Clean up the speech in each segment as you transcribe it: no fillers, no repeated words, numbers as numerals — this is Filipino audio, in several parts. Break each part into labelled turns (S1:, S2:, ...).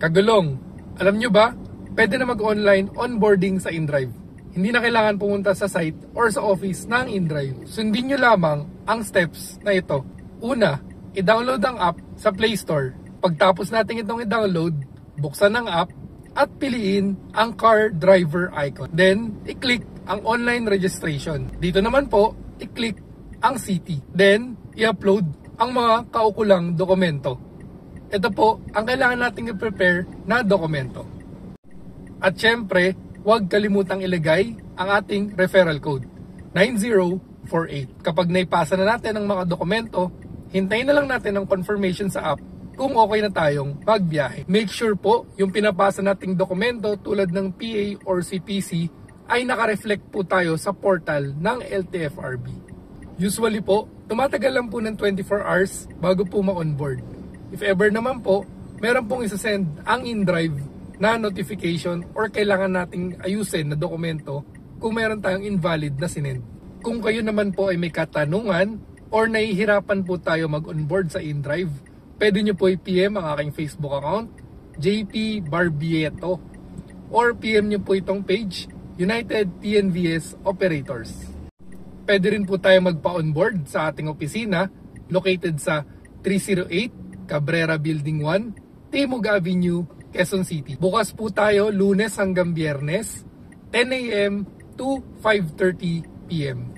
S1: Kagulong, alam nyo ba, pwede na mag-online onboarding sa InDrive. Hindi na kailangan pumunta sa site or sa office ng InDrive. Sundin nyo lamang ang steps na ito. Una, i-download ang app sa Play Store. Pagtapos natin itong i-download, buksan ang app at piliin ang car driver icon. Then, i-click ang online registration. Dito naman po, i-click ang city. Then, i-upload ang mga kaukulang dokumento. Ito po ang kailangan nating i-prepare na dokumento. At syempre, huwag kalimutang ilagay ang ating referral code, 9048. Kapag naipasa na natin ang mga dokumento, hintayin na lang natin ang confirmation sa app kung okay na tayong magbiyahe. Make sure po yung pinapasa nating dokumento tulad ng PA or CPC ay nakareflect po tayo sa portal ng LTFRB. Usually po, tumatagal lang po ng 24 hours bago po ma-onboard. If ever naman po, meron pong isasend ang InDrive na notification or kailangan nating ayusin na dokumento kung meron tayong invalid na sinend. Kung kayo naman po ay may katanungan or nahihirapan po tayo mag-onboard sa InDrive, pwede nyo po i-PM ang aking Facebook account, JP Barbieto, or PM nyo po itong page, United TNVS Operators. Pwede rin po tayo magpa-onboard sa ating opisina located sa 308 Cabrera Building 1, Timog Avenue, Quezon City. Bukas po tayo Lunes hanggang Biyernes, 10 a.m. to 5:30 p.m.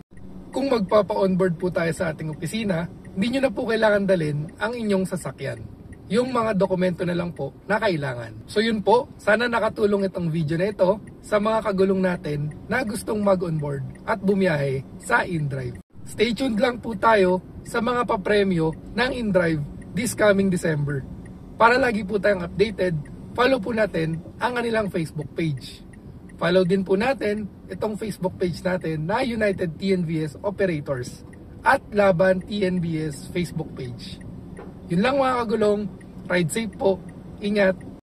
S1: Kung magpapa-onboard po tayo sa ating opisina, hindi nyo na po kailangan dalhin ang inyong sasakyan. Yung mga dokumento na lang po na kailangan. So yun po, sana nakatulong itong video na ito sa mga kagulong natin na gustong mag-onboard at bumiyahe sa InDrive. Stay tuned lang po tayo sa mga papremyo ng InDrive this coming December. Para lagi po tayong updated, follow po natin ang kanilang Facebook page. Follow din po natin itong Facebook page natin na United TNVS Operators at Laban TNVS Facebook page. Yun lang mga kagulong, ride safe po, ingat,